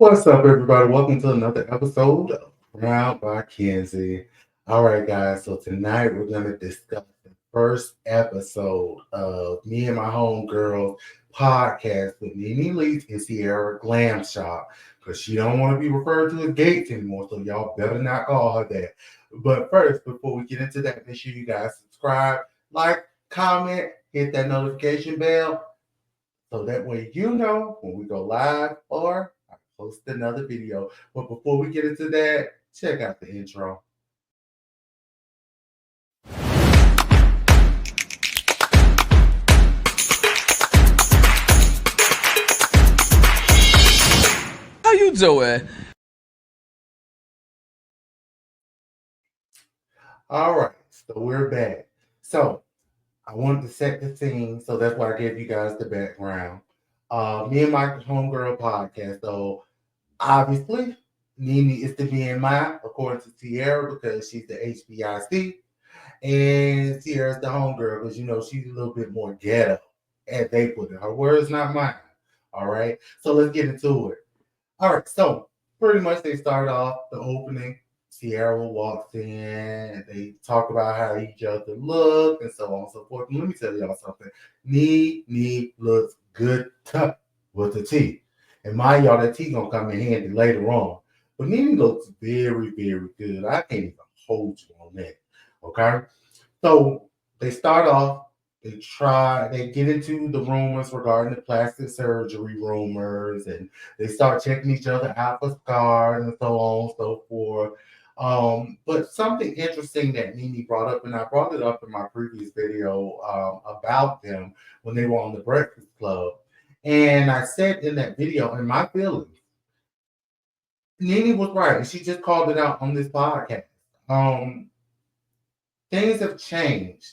What's up, everybody? Welcome to another episode of KrowndByKenzie. All right, guys. So tonight we're going to discuss the first episode of me and my homegirls podcast with Nene Leach and Sierra Glamshop because she don't want to be referred to as Gates anymore. So y'all better not call her that. But first, before we get into that, make sure you guys subscribe, like, comment, hit that notification bell so that way you know when we go live or I post another video. But before we get into that, check out the intro. How you doing? All right, so we're back. So I wanted to set the scene, so that's why I gave you guys the background. Me and my homegirl podcast. So obviously, Nene is the BMI according to Sierra because she's the HBIC, and Sierra's the homegirl because she's a little bit more ghetto, as they put it. Her words, not mine. All right, so let's get into it. All right, so pretty much they start off the opening. Sierra walks in, they talk about how each other look and so on and so forth. And let me tell y'all something. Nene looks good with the T. And mind y'all, that T gonna come in handy later on. But Nene looks very, very good. I can't even hold you on that. Okay? So they start off, they get into the rumors regarding the plastic surgery rumors, and they start checking each other out for scars and so on and so forth. But something interesting that Nene brought up, and I brought it up in my previous video about them when they were on the Breakfast Club. And I said in that video, in my feelings, Nene was right, and she just called it out on this podcast. Things have changed.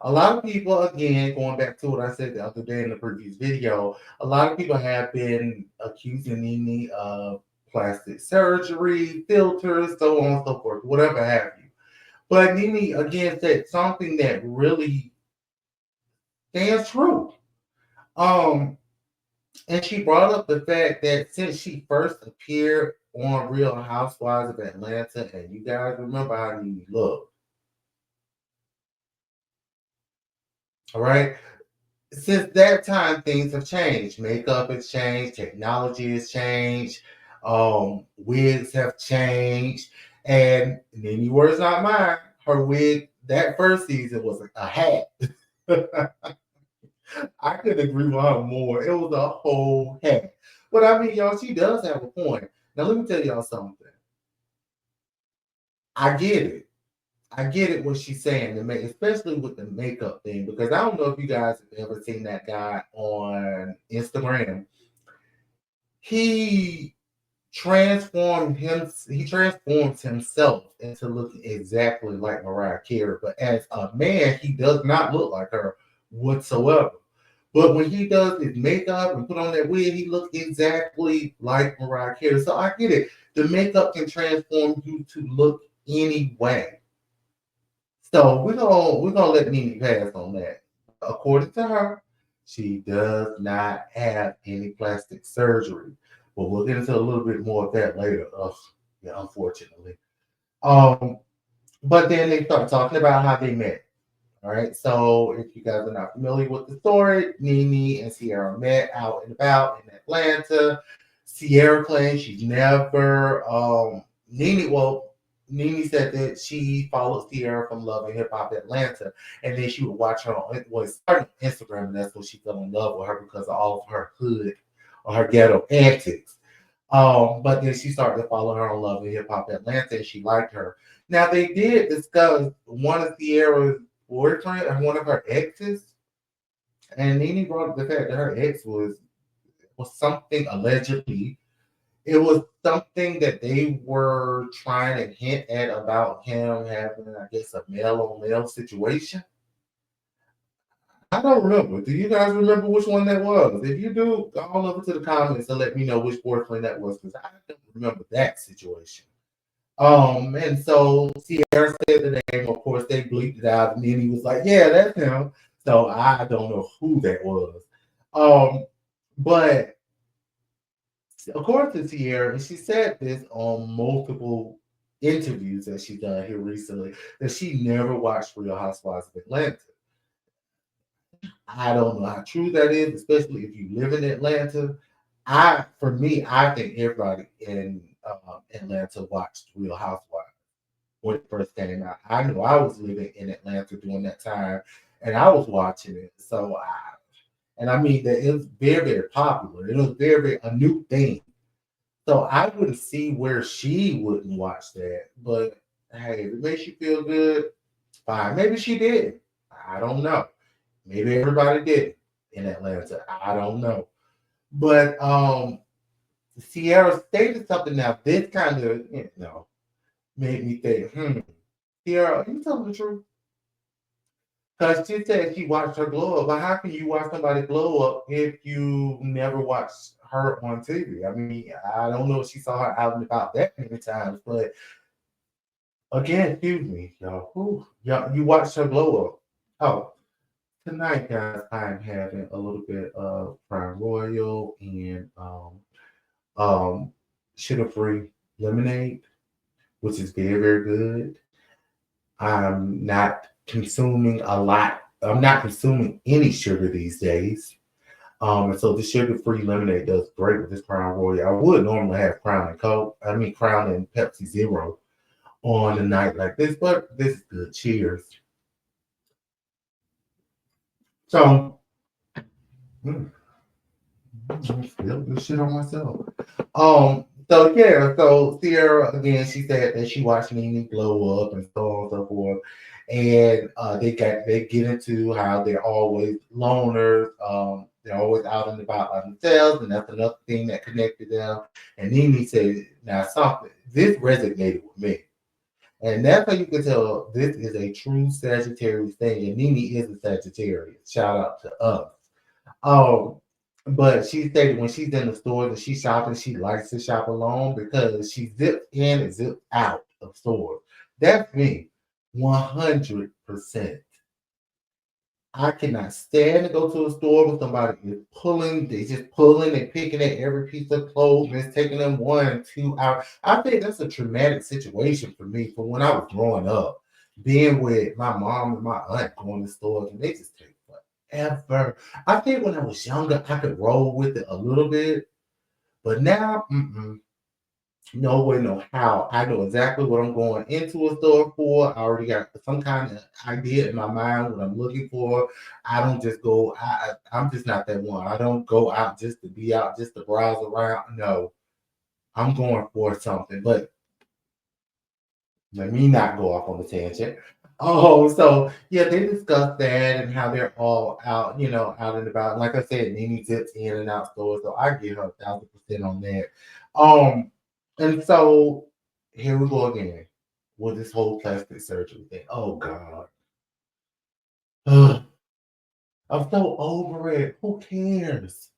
A lot of people, again, going back to what I said the other day in the previous video, a lot of people have been accusing Nene of plastic surgery, filters, so on and so forth, whatever have you. But Nene, again, said something that really stands true. Um, and she brought up the fact that since she first appeared on Real Housewives of Atlanta, and you guys remember how Nene looked. All right. Since that time, things have changed. Makeup has changed. Technology has changed. Wigs have changed. And Nene words not mine. Her wig that first season was a hat. I couldn't agree with her more. It was a whole hat. But I mean, y'all, she does have a point. Now let me tell y'all something. I get it. I get it what she's saying, especially with the makeup thing, because I don't know if you guys have ever seen that guy on Instagram. He he transforms himself into looking exactly like Mariah Carey, but as a man, he does not look like her whatsoever. But when he does his makeup and put on that wig, he looks exactly like Mariah Carey. So I get it. The makeup can transform you to look any way. So we're gonna let Nene pass on that. According to her, she does not have any plastic surgery. But we'll get into a little bit more of that later. Yeah, unfortunately. Um, but then they start talking about how they met. All right. So if you guys are not familiar with the story, Nene and Sierra met out and about in Atlanta. Sierra claims she's never Nene said that she followed Sierra from Love and Hip Hop Atlanta, and then she would watch her on started on Instagram, and that's when she fell in love with her because of all of her hood or her ghetto antics. But then she started to follow her on Love and Hip Hop Atlanta, and she liked her. Now they did discuss one of Sierra's boyfriend or one of her exes, and Nene brought up the fact that her ex was something allegedly. It was something that they were trying to hint at about him having, I guess, a male on male situation. I don't remember. Do you guys remember which one that was? If you do, go all over to the comments and let me know which boyfriend that was because I don't remember that situation. And so Sierra said the name. Of course, they bleeped it out, and then he was like, "Yeah, that's him." So I don't know who that was. But according to Sierra, and she said this on multiple interviews that she's done here recently, that she never watched Real Housewives of Atlanta. I don't know how true that is, especially if you live in Atlanta. For me, I think everybody in Atlanta watched Real Housewives when it first came out. I know I was living in Atlanta during that time, and I was watching it. And I mean that it was very, very popular. It was very, very a new thing. So I wouldn't see where she wouldn't watch that. But hey, if it makes you feel good, fine. Maybe she did. I don't know. Maybe everybody did in Atlanta. I don't know. But Sierra stated something now. This kind of, made me think, Sierra, are you telling the truth? Because she said she watched her glow up. But how can you watch somebody glow up if you never watched her on TV? I mean, I don't know if she saw her out and about that many times, but again, excuse me, y'all. Y'all, you watched her glow up. Oh, tonight, guys, I'm having a little bit of Crown Royal and um, sugar-free lemonade, which is very, very good. I'm not consuming a lot. I'm not consuming any sugar these days. And so the sugar-free lemonade does great with this Crown Royal. I would normally have Crown and Coke. I mean Crown and Pepsi Zero on a night like this, but this is good. Cheers. So, mm, spill this shit on myself. So yeah, so Sierra again, she said that she watched Nene blow up and so on and so forth, and they get into how they're always loners, they're always out and about by themselves, and that's another thing that connected them. And Nene said, "Now something this resonated with me." And that's how you can tell this is a true Sagittarius thing. And Nene is a Sagittarius. Shout out to us. Um, but she stated when she's in the stores and she's shopping, she likes to shop alone because she zips in and zips out of stores. That's me, 100%. I cannot stand to go to a store when somebody is pulling, they just pulling and picking at every piece of clothes and it's taking them 1 2 hours. I think that's a traumatic situation for me from when I was growing up, being with my mom and my aunt going to stores and they just take forever. I think when I was younger, I could roll with it a little bit, but now, no way, no how. I know exactly what I'm going into a store for. I already got some kind of idea in my mind what I'm looking for. I don't just go. I'm just not that one. I don't go out just to be out, just to browse around. No, I'm going for something. But let me not go off on the tangent. Oh, so yeah, they discussed that and how they're all out, out and about. Like I said, Nene zips in and out stores, so I give her 1,000% on that. Um, and so here we go again with this whole plastic surgery thing. Oh God, I'm so over it. Who cares?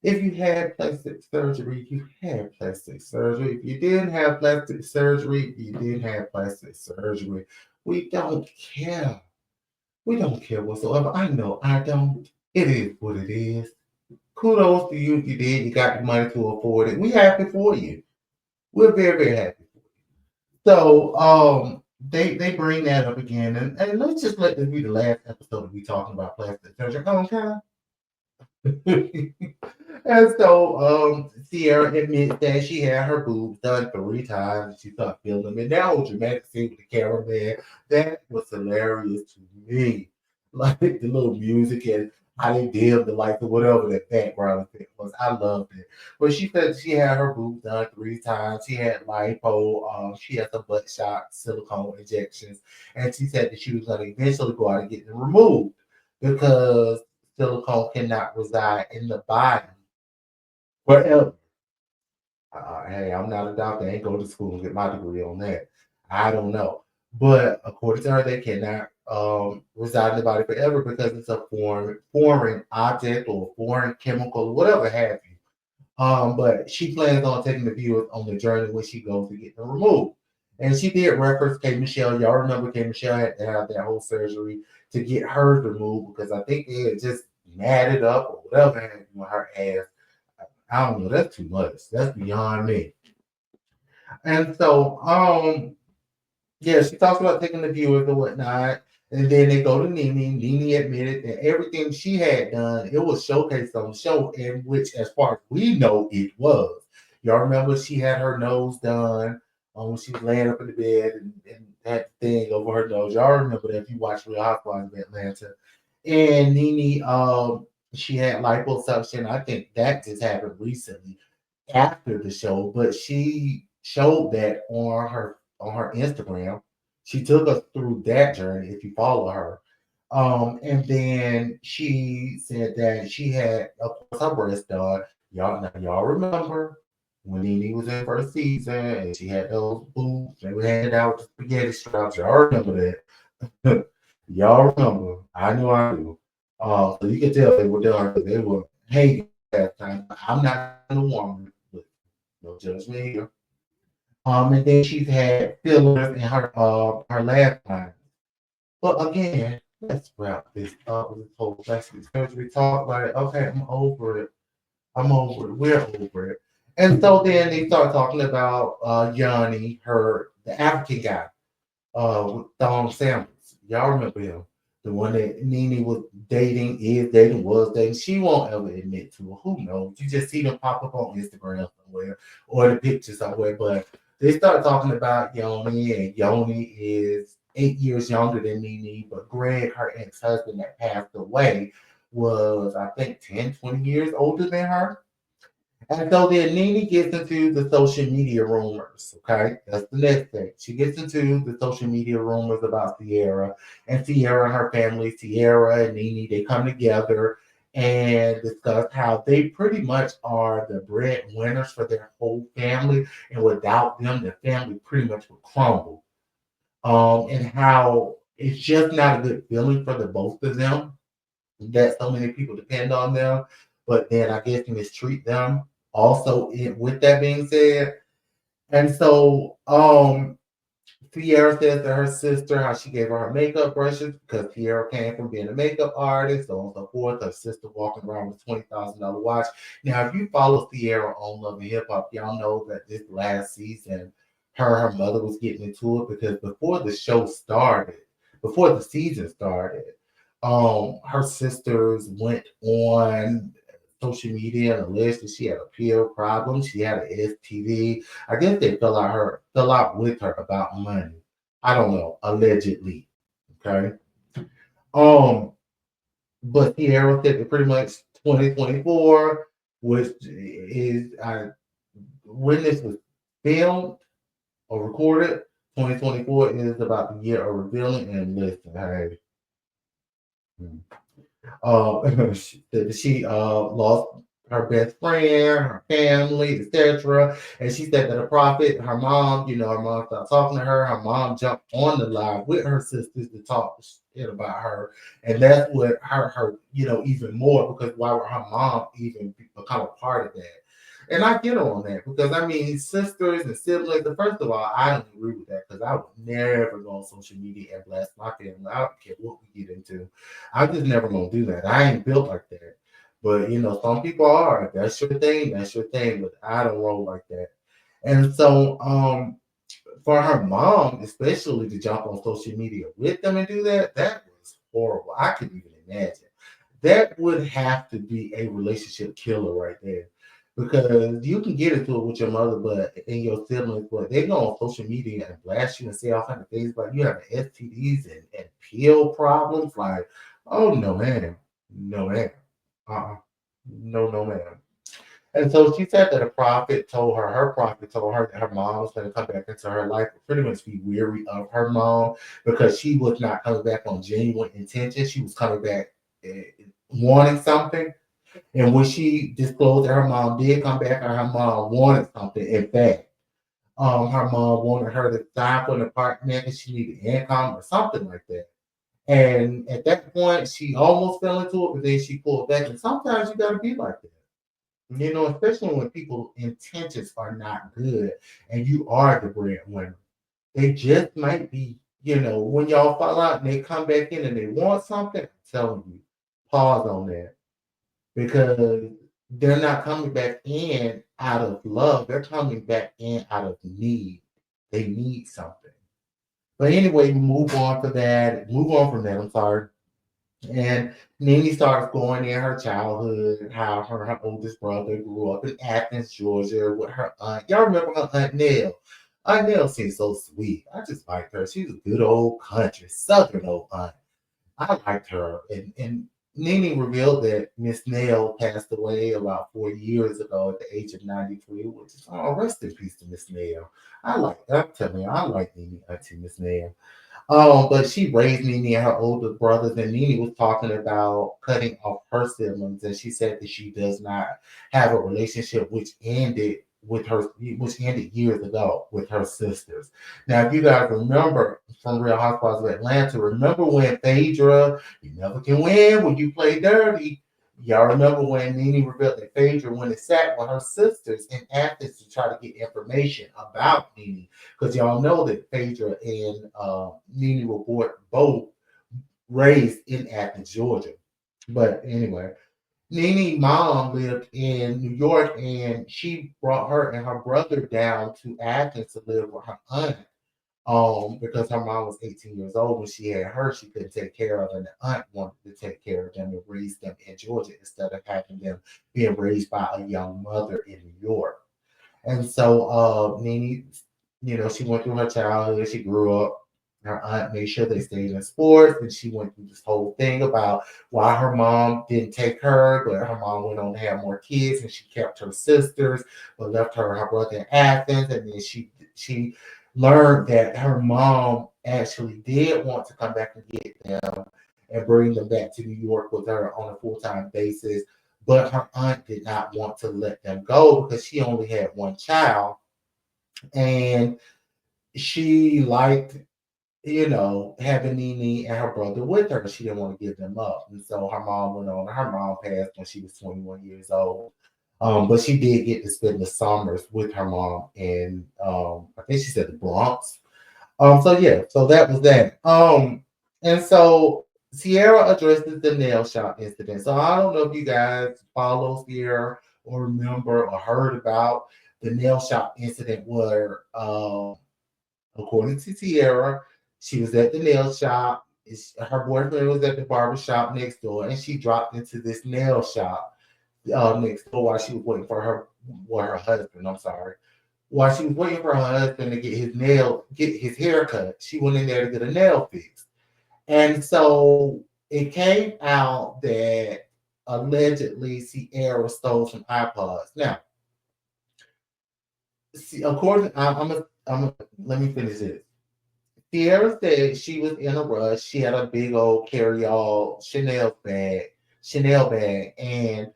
If you had plastic surgery, you had plastic surgery. If you didn't have plastic surgery, you didn't have plastic surgery. We don't care. We don't care whatsoever. I know I don't. It is what it is. Kudos to you if you did. You got the money to afford it. We happy for you. We're very, very happy. So they bring that up again and let's just let this be the last episode of we talking about plastic surgery. Okay. And so Sierra admits that she had her boobs done 3 times. She started feeling them. And that whole dramatic scene with the cameraman, that was hilarious to me. Like the little music and how they did the lights or whatever that background effect was. I loved it. But she said she had her boobs done 3 times. She had lipo. She had some butt shots, silicone injections. And she said that she was going to eventually go out and get them removed because silicone cannot reside in the body forever. Hey, I'm not a doctor. I ain't go to school and get my degree on that. I don't know. But according to her, they cannot reside in the body forever because it's a foreign object or foreign chemical or whatever have you. But she plans on taking the viewers on the journey when she goes to get them removed. And she did reference K Michelle. Y'all remember K Michelle had to have that whole surgery to get hers removed because I think they had just matted up or whatever happened with her ass. I don't know. That's too much. That's beyond me. And so, yeah, she talks about taking the viewers and whatnot. And then they go to Nene. Nene admitted that everything she had done, it was showcased on the show, in which, as far as we know, it was. Y'all remember she had her nose done when she was laying up in the bed and had the thing over her nose. Y'all remember that if you watch Real Housewives of Atlanta. And Nene, she had liposuction. I think that just happened recently after the show, but she showed that on her Instagram. She took us through that journey if you follow her. And then she said that she had, of course, her breast done. Y'all remember when Nene was in first season and she had those boobs, they were handed out with the spaghetti straps. Y'all remember that. Y'all remember. I know I do. So you can tell they were done because they were hating at that time. I'm not judging the woman, but no judgment here. And then she's had fillers in her last line. But again, let's wrap this up with this whole plastic surgery talk. Like, okay, I'm over it. I'm over it. We're over it. And so then they start talking about Yanni, the African guy, with Thong Samples. Y'all remember him? The one that Nene was dating, is dating, was dating. She won't ever admit to it. Who knows? You just see them pop up on Instagram somewhere or the picture somewhere. But they start talking about Yoni, and Yoni is 8 years younger than Nene. But Greg, her ex-husband that passed away, was, I think, 10, 20 years older than her. And so then Nene gets into the social media rumors. Okay, that's the next thing. She gets into the social media rumors about Sierra and Sierra and her family. Sierra and Nene, they come together and discuss how they pretty much are the breadwinners for their whole family, and without them, the family pretty much would crumble. And how it's just not a good feeling for the both of them that so many people depend on them, but then I guess mistreat them. Also, with that being said, and so Sierra says to her sister how she gave her makeup brushes because Sierra came from being a makeup artist, so on and so forth. Her sister walking around with $20,000 watch. Now, if you follow Sierra on Love and Hip Hop, y'all know that this last season, her mother was getting into it because before the season started, her sisters went on social media and alleged that she had a pill problem. She had an STD. I guess they fell out with her about money. I don't know, allegedly. Okay. Um, but Sierra said that pretty much 2024, which is when this was filmed or recorded, 2024 is about the year of revealing. And listen, hey, she lost her best friend, her family, etc. And she said that a prophet, her mom, her mom stopped talking to her. Her mom jumped on the live with her sisters to talk shit about her, and that's what hurt her, even more because why would her mom even become a part of that? And I get her on that because I mean, sisters and siblings. First of all, I don't agree with that because I would never go on social media and blast my family. I don't care what we get into. I'm just never gonna do that. I ain't built like that. But some people are. If that's your thing, that's your thing. But I don't roll like that. And so, for her mom, especially to jump on social media with them and do that, that was horrible. I couldn't even imagine. That would have to be a relationship killer right there. Because you can get into it with your mother, but and your siblings, but they go on social media and blast you and say all kinds of things like you have STDs and pill problems. Like, oh no, man. No, man. Uh-uh. No, no, man. And so she said that her prophet told her that her mom was going to come back into her life, but pretty much be weary of her mom because she was not coming back on genuine intention. She was coming back eh, wanting something. And when she disclosed that her mom did come back and her mom wanted something, in fact, her mom wanted her to sign for an apartment and she needed income or something like that. And at that point, she almost fell into it, but then she pulled back. And sometimes you got to be like that. Especially when people's intentions are not good and you are the breadwinner. They just might be, when y'all fall out and they come back in and they want something, I'm telling you, pause on that. Because they're not coming back in out of love. They're coming back in out of need. They need something. But anyway, move on for that. Move on from that. I'm sorry. And Nene starts going in her childhood, how her oldest brother grew up in Athens, Georgia, with her aunt. Y'all remember her Aunt Nell? Aunt Nell seems so sweet. I just liked her. She was a good old country, southern old aunt. I liked her. And Nene revealed that Miss Nell passed away about 4 years ago at the age of 93, which is, oh, rest in peace to Miss Nell. I'm telling you, I like Nene, Auntie Miss Nell. But she raised Nene and her older brothers, and Nene was talking about cutting off her siblings, and she said that she does not have a relationship which ended years ago with her sisters. Now, if you guys remember from Real Housewives of Atlanta, remember when Phaedra, you never can win when you play dirty. Y'all remember when Nene revealed that Phaedra went and sat with her sisters in Athens to try to get information about Nene, because y'all know that Phaedra and Nene were both raised in Athens, Georgia. But anyway, Nene's mom lived in New York, and she brought her and her brother down to Athens to live with her aunt. Because her mom was 18 years old when she had her, she couldn't take care of, and the aunt wanted to take care of them and raise them in Georgia instead of having them being raised by a young mother in New York. And so Nene, she went through her childhood. She grew up. Her aunt made sure they stayed in sports, and she went through this whole thing about why her mom didn't take her, but her mom went on to have more kids, and she kept her sisters, but left her and her brother in Athens. And then she learned that her mom actually did want to come back and get them and bring them back to New York with her on a full-time basis, but her aunt did not want to let them go because she only had one child, and she liked, having Nene and her brother with her. She didn't want to give them up. And so her mom went on. Her mom passed when she was 21 years old. But she did get to spend the summers with her mom in, I think she said the Bronx. So yeah, so that was that. And so Sierra addresses the nail shop incident. So I don't know if you guys follow Sierra or remember or heard about the nail shop incident where, according to Sierra, she was at the nail shop. Her boyfriend was at the barber shop next door, and she dropped into this nail shop next door while she was waiting for her husband. I'm sorry. While she was waiting for her husband to get his hair cut, she went in there to get a nail fixed. And so it came out that allegedly Sierra stole some iPods. Now, see, according, let me finish this. Sierra said she was in a rush. She had a big old carry-all Chanel bag, and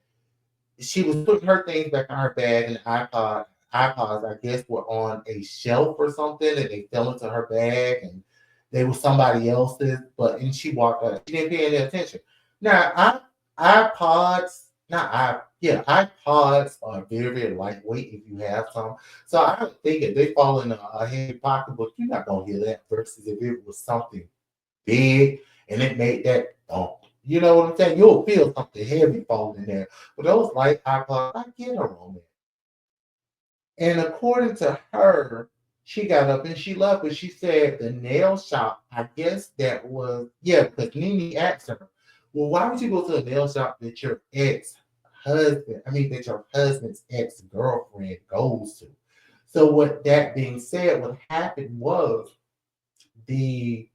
she was putting her things back in her bag, and iPods, I guess, were on a shelf or something, and they fell into her bag, and they were somebody else's. And she walked out. She didn't pay any attention. Now, iPods, not I, yeah, iPods are very, very lightweight if you have some. So I think if they fall in a heavy pocketbook, you're not gonna hear that. Versus if it was something big and it made that thump. You know what I'm saying? You'll feel something heavy falling in there. But those light iPods, I get her on it. And according to her, she got up and she left, but she said the nail shop, I guess that was, yeah, because Nene asked her, well, why would you go to a nail shop that that your husband's ex-girlfriend goes to? So what that being said, what happened was the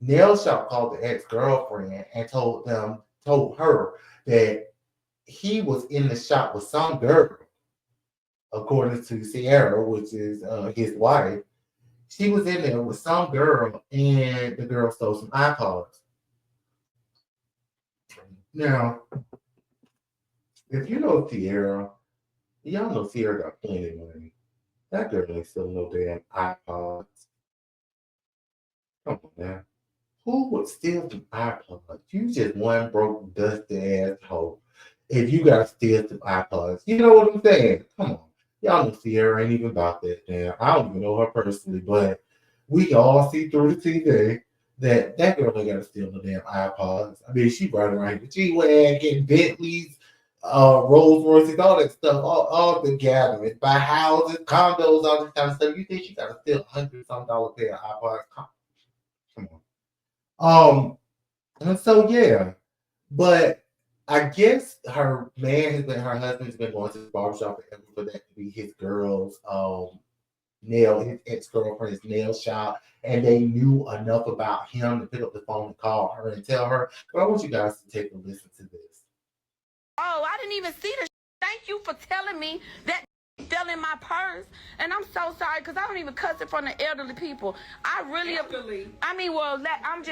nail shop called the ex-girlfriend and told her that he was in the shop with some girl, according to Sierra, which is his wife. She was in there with some girl, and the girl stole some iPods. Now, if you know Sierra, y'all know Sierra got plenty of money. That girl ain't stealing no damn iPods. Come on now. Who would steal some iPods? You just one broke, dusty asshole. If you got to steal some iPods, you know what I'm saying? Come on. Y'all know Sierra ain't even about that now. I don't even know her personally, but we can all see through the TV that girl ain't got to steal no damn iPods. I mean, she riding around with G-Wagon, Bentleys, Rolls Royces, all that stuff, all the gatherings, buy houses, condos, all this kind of stuff. You think she got to steal $100-some pair of iPods? Come on. And so yeah, but I guess her husband's been going to the barbershop forever for that to be his girl's his ex-girlfriend's nail shop, and they knew enough about him to pick up the phone and call her and tell her. But I want you guys to take a listen to this. Oh, I didn't even see the. Thank you for telling me that fell in my purse, and I'm so sorry because I don't even cuss in front of elderly people. I really, elderly. I mean, well, I'm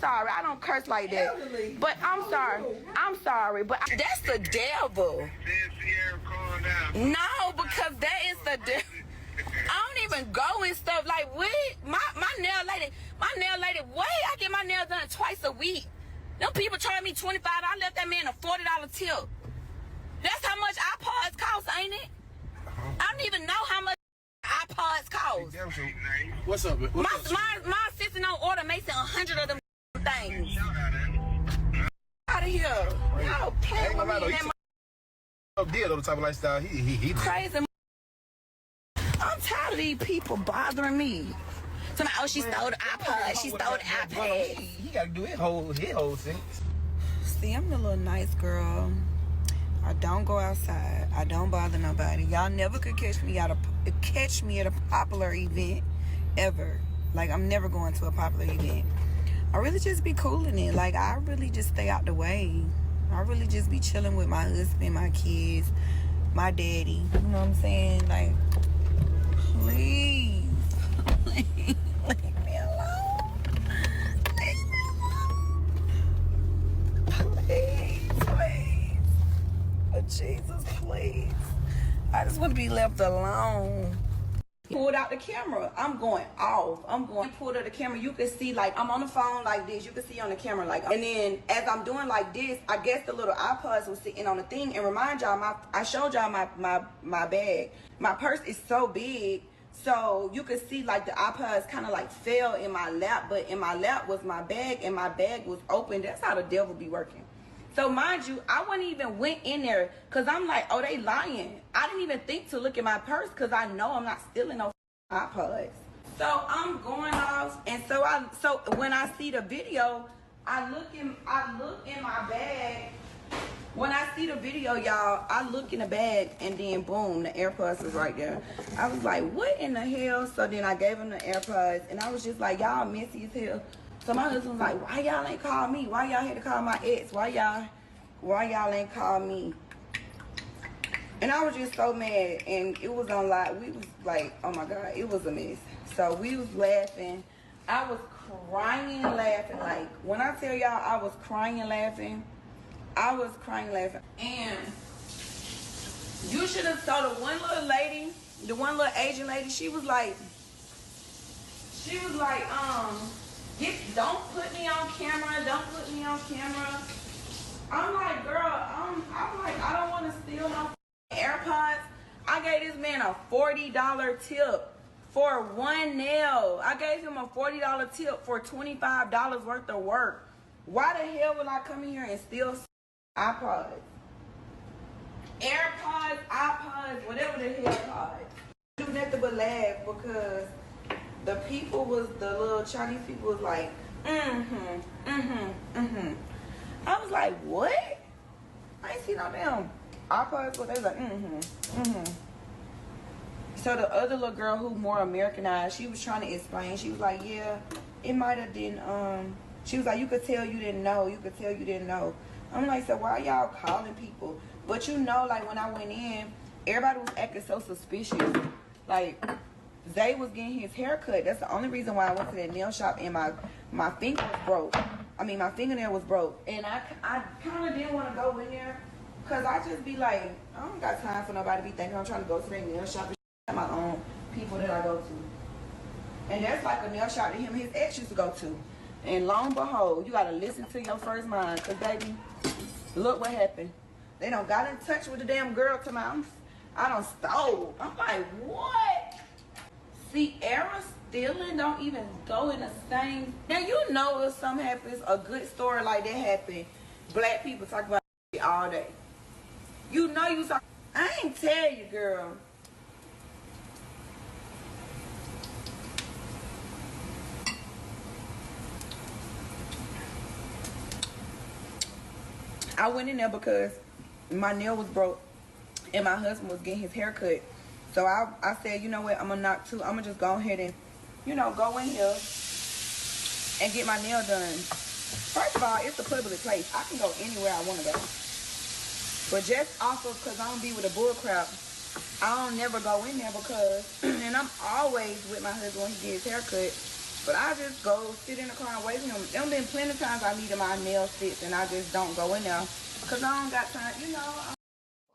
sorry. I don't curse like that. Elderly. But I'm sorry. I'm sorry, but that's the devil. No, because that is the devil. I don't even go and stuff like what? My nail lady, what? I get my nails done twice a week. Them people charge me $25. I left that man a $40 tip. That's how much iPods cost, ain't it? I don't even know how much iPods cost. What's up? My assistant on order makes 100 of them things. Out of here. Y'all playing with me in that deal the type of lifestyle he crazy. I'm tired of these people bothering me. Somebody, oh, she stole the iPod. She stole the iPad. He got to do his whole thing. See, I'm a little nice girl. I don't go outside. I don't bother nobody. Y'all never could catch me at a popular event ever. Like, I'm never going to a popular event. I really just be cooling it. Like, I really just stay out the way. I really just be chilling with my husband, my kids, my daddy. You know what I'm saying? Like, please. Leave me alone. Leave me alone. Please. But Jesus, please. I just want to be left alone. Pulled out the camera. I'm going off. Pulled out the camera. You can see, like, I'm on the phone like this. You can see on the camera, like, and then as I'm doing like this, I guess the little iPods was sitting on the thing. And remind y'all, I showed y'all my bag. My purse is so big, so you could see like the iPods kind of like fell in my lap, but in my lap was my bag, and my bag was open. That's how the devil be working. So mind you, I wouldn't even went in there because I'm like, oh, they lying. I didn't even think to look at my purse because I know I'm not stealing no iPods. So I'm going off, and so when I see the video, I look in my bag. When I see the video, y'all, I look in the bag, and then boom, the AirPods was right there. I was like, what in the hell? So then I gave him the AirPods, and I was just like, y'all messy as hell. So my husband was like, why y'all ain't call me? Why y'all had to call my ex? Why y'all ain't call me? And I was just so mad, and it was on live. We was like, oh my God, it was a mess. So we was laughing. I was crying and laughing. Like, when I tell y'all I was crying and laughing, I was crying and laughing. And you should have saw the one little lady, the one little Asian lady, she was like, don't put me on camera, don't put me on camera. I'm like, girl, I'm like, I don't want to steal no AirPods. I gave this man a $40 tip for one nail. I gave him a $40 tip for $25 worth of work. Why the hell would I come in here and steal iPods? AirPods, iPods, whatever the hell pods. Do nothing but laugh because the little Chinese people was like, I was like, what? I ain't seen no damn iPods, but they was like, So the other little girl who more Americanized, she was trying to explain. She was like, yeah, it might have been, she was like, you could tell you didn't know. You could tell you didn't know. I'm like, so why y'all calling people? But you know, like when I went in, everybody was acting so suspicious. Like, Zay was getting his hair cut. That's the only reason why I went to that nail shop, and my finger was broke. I mean, my fingernail was broke. And I kind of didn't want to go in there because I just be like, I don't got time for nobody to be thinking I'm trying to go to that nail shop and have my own people that I go to. And that's like a nail shop that him and his ex used to go to. And lo and behold, you got to listen to your first mind because, baby, look what happened. They done got in touch with the damn girl to my, I done stole. I'm like, what? See, era stealing don't even go in the same. Now, you know if something happens, a good story like that happen, black people talk about it all day. You know you saw. I ain't tell you, girl. I went in there because my nail was broke and my husband was getting his hair cut. So I said, you know what, I'm gonna just go ahead and, go in here and get my nail done. First of all, it's a public place. I can go anywhere I wanna go. But just off of, cause I don't be with a bull crap, I don't never go in there because, and I'm always with my husband when he gets his hair cut. But I just go sit in the car and wait for him. There been plenty of times I needed my nails fixed and I just don't go in there because I don't got time.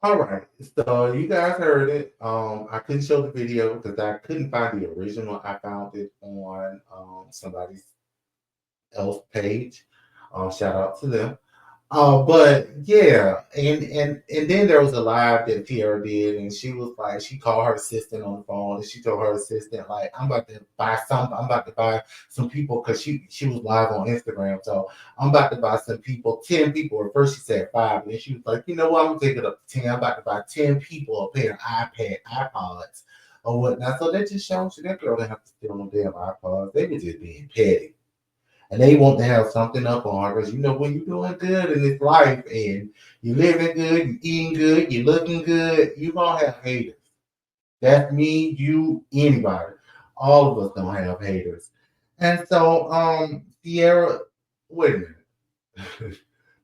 All right, so you guys heard it. I couldn't show the video because I couldn't find the original. I found it on somebody's else page. Shout out to them. But yeah, and then there was a live that Tierra did, and she was like, she called her assistant on the phone, and she told her assistant like, I'm about to buy some people because she was live on Instagram, so I'm about to buy some people, 10 people. At first she said 5, and then she was like, you know what, I'm gonna take it up to 10. I'm about to buy 10 people a pair of iPods or whatnot. So that just shows you that girl didn't have to steal no damn iPods. They were just being petty. And they want to have something up on her because when you're doing good in this life and you're living good, you're eating good, you're looking good, you're going to have haters. That's me, you, anybody. All of us don't have haters. And so, Sierra, wait a minute.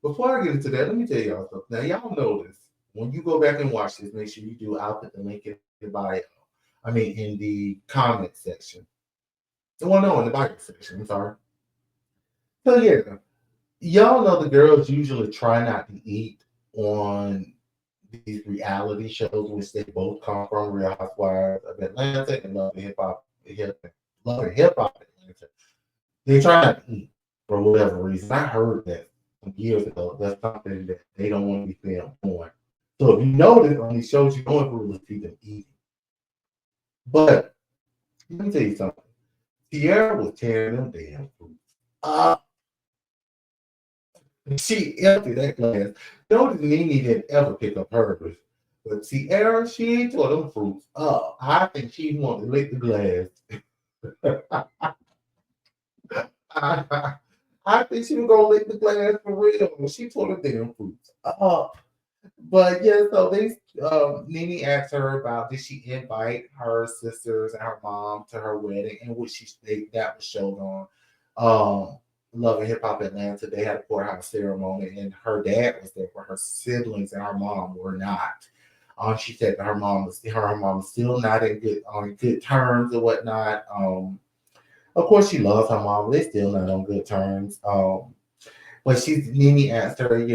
Before I get into that, let me tell y'all something. Now, y'all know this. When you go back and watch this, make sure you do. I'll put the link in the bio. In the comment section. Well, no, in the bio section. I'm sorry. So yeah, y'all know the girls usually try not to eat on these reality shows, which they both come from, Real Housewives of Atlanta and Love and Hip Hop Atlanta. They try not to eat for whatever reason. I heard that some years ago. That's something that they don't want to be filmed on. So if you notice on these shows, you're going through to see them eating. But let me tell you something. Sierra was tearing them damn food up. She emptied that glass. Notice Nene didn't ever pick up hers. But Sierra, she tore them fruits up. I think she wanted to lick the glass. I think she was going to lick the glass for real. She tore the damn fruits up. But yeah, so Nene asked her about did she invite her sisters and her mom to her wedding, and which that was showed on Love and Hip Hop Atlanta. They had a courthouse ceremony, and her dad was there, but her siblings and her mom were not. She said that her mom was still not on good terms or whatnot. Of course, she loves her mom. They're still not on good terms. But Nene asked her,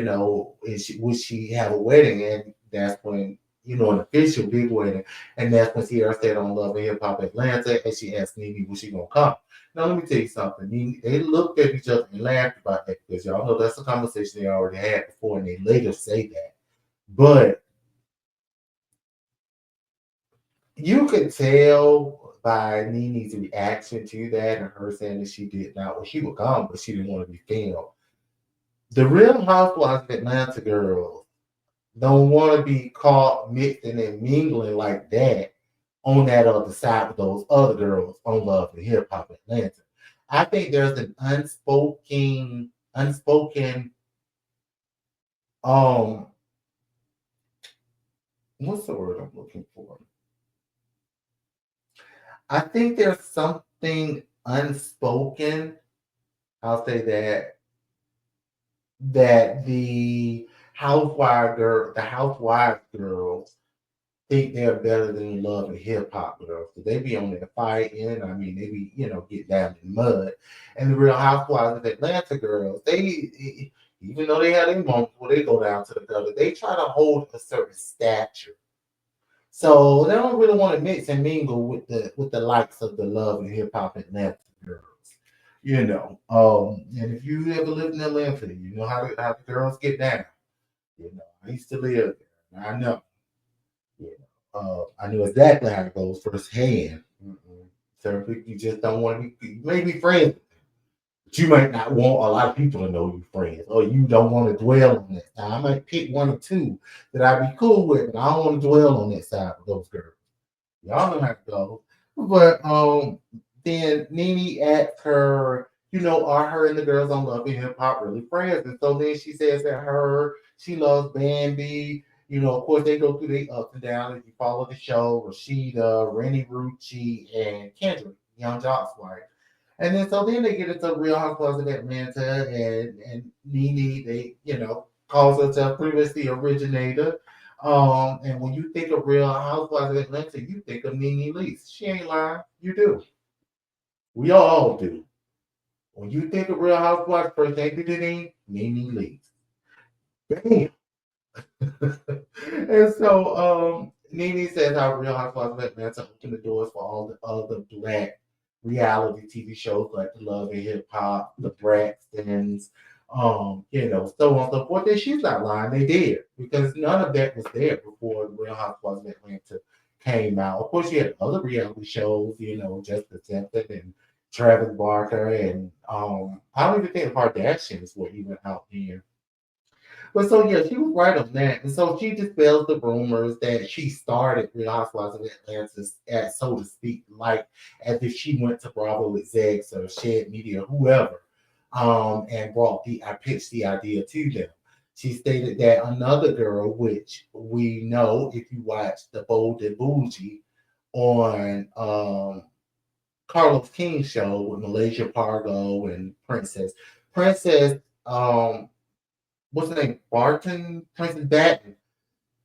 would she have a wedding? And that's when, an official big wedding. And that's when Sierra said on Love and Hip Hop Atlanta, and she asked Nene, was she going to come? Now, let me tell you something. Nene, they looked at each other and laughed about that because y'all know that's a conversation they already had before, and they later say that. But you could tell by Nene's reaction to that and her saying that she did not, well, she would come, but she didn't want to be filmed. The Real Housewives of Atlanta girls don't want to be caught mixing and mingling like that on that other side with those other girls on Love and Hip Hop Atlanta. I think there's an unspoken, what's the word I'm looking for? I think there's something unspoken. I'll say that the housewives girls think they're better than the Love and Hip Hop girls. So they be on there fighting. I mean, they be, get down in the mud. And the Real Housewives of Atlanta girls, they, even though they have their moments where they go down to the gutter, they try to hold a certain stature. So they don't really want to mix and mingle with the likes of the Love and Hip Hop Atlanta girls. And if you ever lived in Atlanta, you know how the girls get down. I used to live there. I know. I knew exactly how it goes firsthand. Certain people you just don't want to be, you may be friends with them, But you might not want a lot of people to know you friends, or you don't want to dwell on that. Now, I might pick one or two that I'd be cool with, but I don't want to dwell on that side with those girls. Y'all know how it goes. But then Nene asked her, are her and the girls on Love and Hip Hop really friends? And so then she says that she loves Bambi. Of course, they go through the ups and downs. If you follow the show, Rashida, Rennie Rucci, and Kendrick, Young Jock's wife. And then so then they get into Real Housewives of Atlanta, and Nene, they, calls herself pretty much the originator. And when you think of Real Housewives of Atlanta, you think of Nene Leakes. She ain't lying. You do. We all do. When you think of Real Housewives, first thing to name, Nene Leakes. Bam. And so Nene says how Real Housewives of Atlanta opened the doors for all the other black reality TV shows like The Love and Hip Hop, The Braxtons, so on and so forth. And she's not lying, they did, because none of that was there before the Real Housewives of Atlanta came out. Of course, you had other reality shows, Jessica Simpson and Travis Barker, and I don't even think the Kardashians were even out there. But so yeah, she was right on that. And so she dispels the rumors that she started Real Housewives of Atlanta, as so to speak, like as if she went to Bravo execs or Shed Media, whoever, and I pitched the idea to them. She stated that another girl, which we know if you watch The Bold and Bougie on Carlos King's show with Malaysia Pargo and Princess, what's her name? Princess Batten.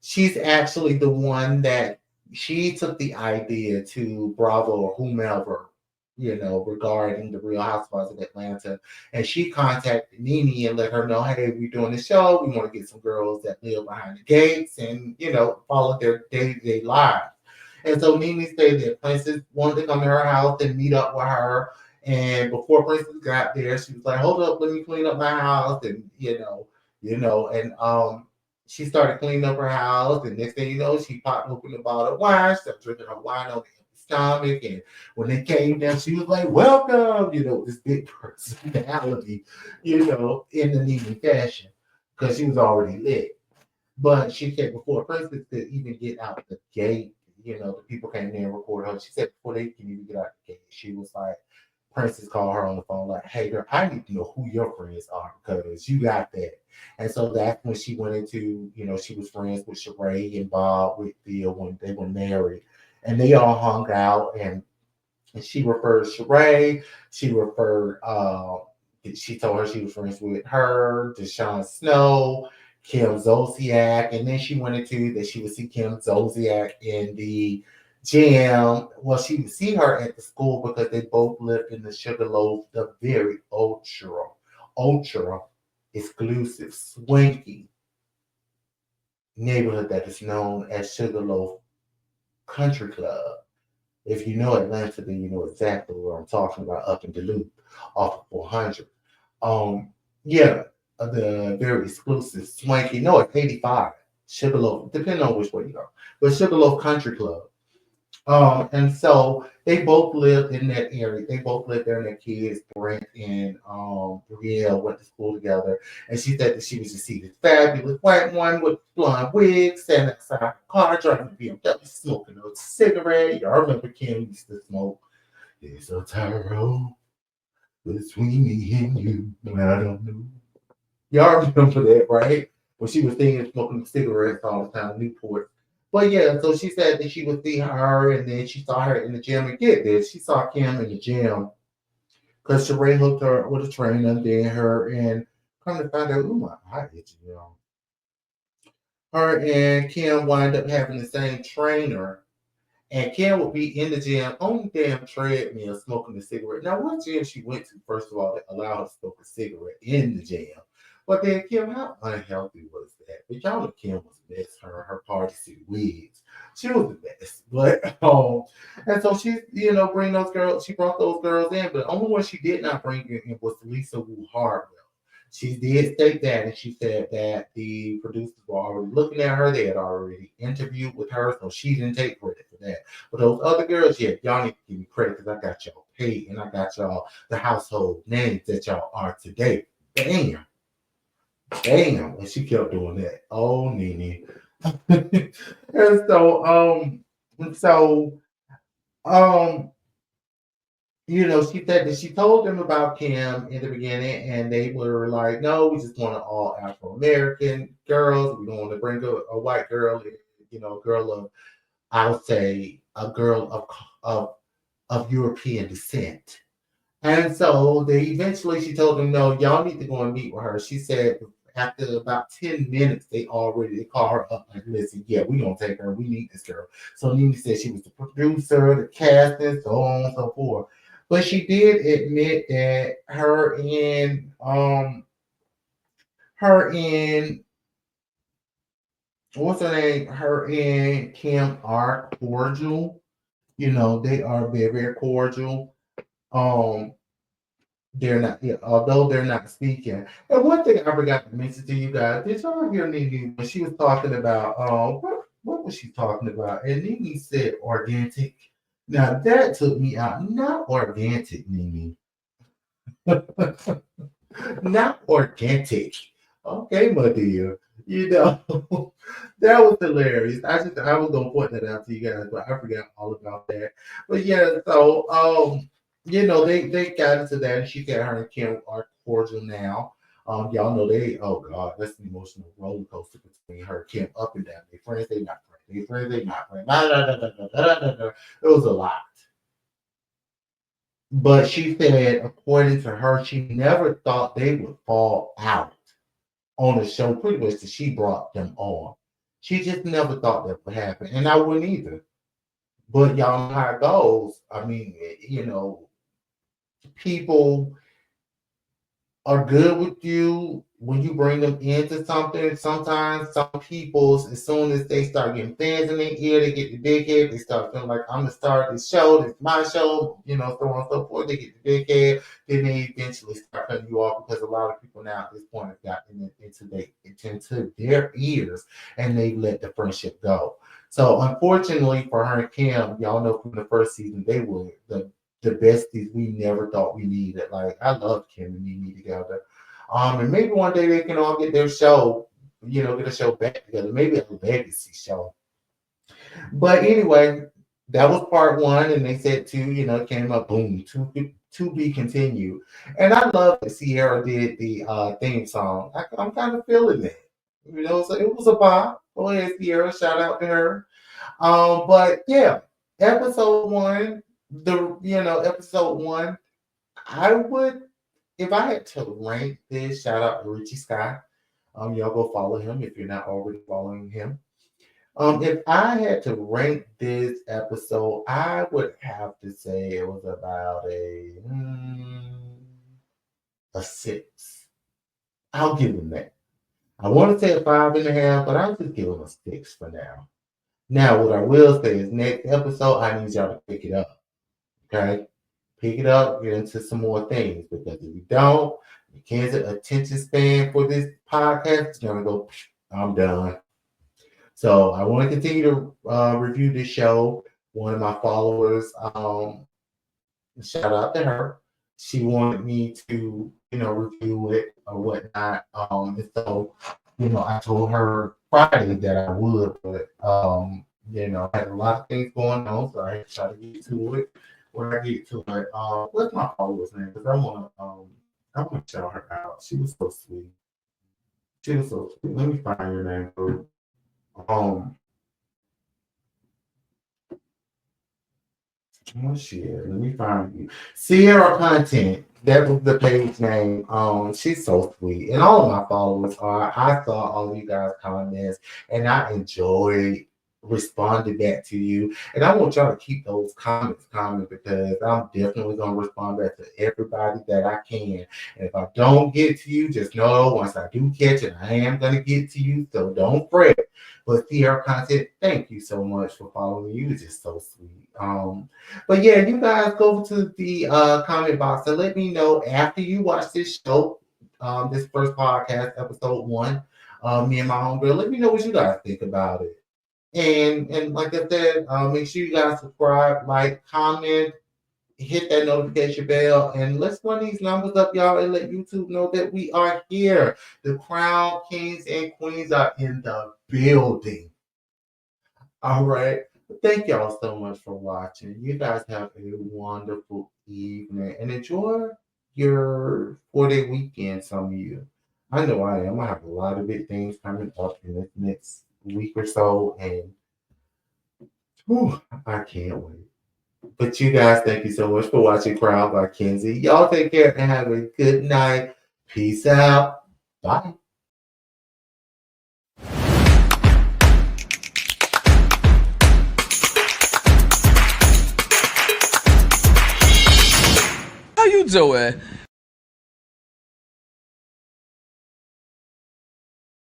She's actually the one that she took the idea to Bravo or whomever, regarding the Real Housewives of Atlanta. And she contacted Nene and let her know, hey, we're doing this show. We want to get some girls that live behind the gates and, follow their day-to-day lives. And so Nene said that Princess wanted to come to her house and meet up with her. And before Princess got there, she was like, hold up, let me clean up my house. And, and she started cleaning up her house. And next thing you know, she popped open a bottle of wine, started drinking her wine on the stomach. And when they came down, she was like, welcome, this big personality, in the Nene fashion, because she was already lit. But she said before Princess could even get out the gate, the people came in and recorded her. She said before they can even get out the gate, she was like, Princess called her on the phone, like, hey, girl, I need to know who your friends are because you got that. And so that's when she went into, she was friends with Sheree and Bob Whitfield when they were married. And they all hung out, and she referred Sheree. She told her she was friends with her, Deshaun Snow, Kim Zolciak, and then she went into that she would see Kim Zolciak in the gym. Well, she would see her at the school because they both lived in the Sugarloaf, the very ultra exclusive, swanky neighborhood that is known as Sugarloaf Country Club. If you know Atlanta, then you know exactly what I'm talking about up in Duluth off of 400. Yeah, the very exclusive swanky, no, it's 85. Sugarloaf, depending on which way you go. But Sugarloaf Country Club. And so they both lived in that area. They both lived there, and their kids, Brent and Brielle, went to school together. And she said that she was to see this fabulous white one with blonde wig, standing outside her car, driving a BMW, smoking a cigarette. Y'all remember Kim used to smoke. There's a tarot between me and you. I don't know. Y'all remember that, right? When she was singing, smoking cigarettes all the time, Newport. But yeah, so she said that she would see her, and then she saw her in the gym. And get this, she saw Kim in the gym because Sheree hooked her with a trainer, then her and come to find out, ooh, my eye itchy, Her and Kim wind up having the same trainer. And Kim would be in the gym on the damn treadmill smoking a cigarette. Now, what gym she went to, first of all, that allowed her to smoke a cigarette in the gym? But then, Kim, how unhealthy was that? But y'all know Kim was the best. Her party suit wigs. She was the best. But and so she, bring those girls. She brought those girls in, but the only one she did not bring in was Lisa Wu Hardwell. She did state that, and she said that the producers were already looking at her. They had already interviewed with her, so she didn't take credit for that. But those other girls, yeah, y'all need to give me credit because I got y'all hate, and I got y'all the household names that y'all are today. Damn. And she kept doing that. Oh, Nene. And so, um, she said that she told them about Kim in the beginning, and they were like, "No, we just want all Afro American girls. We don't want to bring a white girl, a girl of, I'll say, a girl of European descent." And so she told them, "No, y'all need to go and meet with her." She said after about 10 minutes, they call her up like, "Listen, yeah, we gonna take her. We need this girl." So Nene said she was the producer, the casting, so on and so forth. But she did admit that her and what's her name? Her and Kim are cordial. They are very, very cordial. Um, they're not, yeah, although they're not speaking. And one thing I forgot to mention to you guys, did y'all hear Nene when she was talking about what was she talking about? And Nene said organic. Now that took me out. Not organic, Nene. Not organic. Okay, my dear. That was hilarious. I was gonna point that out to you guys, but I forgot all about that. But yeah, so they got into that, and she said her and Kim are cordial now. Y'all know oh God, that's an emotional roller coaster between her and Kim, up and down. They friends, they not friends. They friends, they not friends. It was a lot. But she said, according to her, she never thought they would fall out on the show, pretty much that she brought them on. She just never thought that would happen. And I wouldn't either. But y'all know how it goes. I mean, people are good with you when you bring them into something. Sometimes some people, as soon as they start getting fans in their ear, they get the big head. They start feeling like, I'm the star of this show. This is my show. So on and so forth. They get the big head. Then they eventually start cutting you off, because a lot of people now at this point have gotten into their ears, and they let the friendship go. So unfortunately for her and Kim, y'all know from the first season, they were the besties we never thought we needed. Like, I love Kim and Nene together. And maybe one day they can all get their show, get a show back together. Maybe a legacy show. But anyway, that was part one, and they said two, came up, boom, to be continued. And I love that Sierra did the theme song. I'm kind of feeling that. So it was a bop. Go ahead, Sierra. Shout out to her. But yeah, episode one, episode one, I would, if I had to rank this, shout out to Richie Scott. Y'all go follow him if you're not already following him. If I had to rank this episode, I would have to say it was about a 6. I'll give him that. I want to say a 5.5, but I'll just give him a 6 for now. Now, what I will say is next episode, I need y'all to pick it up. Okay? Pick it up, get into some more things. Because if you don't, Mackenzie's attention span for this podcast is going to go, I'm done. So I want to continue to review this show. One of my followers, shout out to her. She wanted me to, review it or whatnot. And so, I told her Friday that I would, but I had a lot of things going on, so I had to try to get to it. When I get to it, what's my follower's name? Because I want to shout her out. She was so sweet. She was so sweet. Let me find your name for her. Oh shit, let me find you. Sierra Content. That was the page name. She's so sweet. And all of my followers are. I saw all of you guys' comments, and I enjoyed responding back to you. And I want y'all to keep those comments coming, because I'm definitely gonna respond back to everybody that I can. And if I don't get to you, just know once I do catch it, I am gonna get to you. So don't fret. But Sierra Content, thank you so much for following me. You're just so sweet. But yeah, you guys go to the comment box and let me know after you watch this show, this first podcast, episode 1, me and my homegirl. Let me know what you guys think about it. And like I said, make sure you guys subscribe, like, comment, hit that notification bell, and let's run these numbers up, y'all, and let YouTube know that we are here. The Crown Kings and Queens are in the building. All right. Thank y'all so much for watching. You guys have a wonderful evening and enjoy your 4-day weekend, some of you. I know I am. I have a lot of big things coming up in this next week or so, and I can't wait. But you guys, thank you so much for watching KrowndByKenzie. Y'all take care and have a good night. Peace out. Bye. How you doing?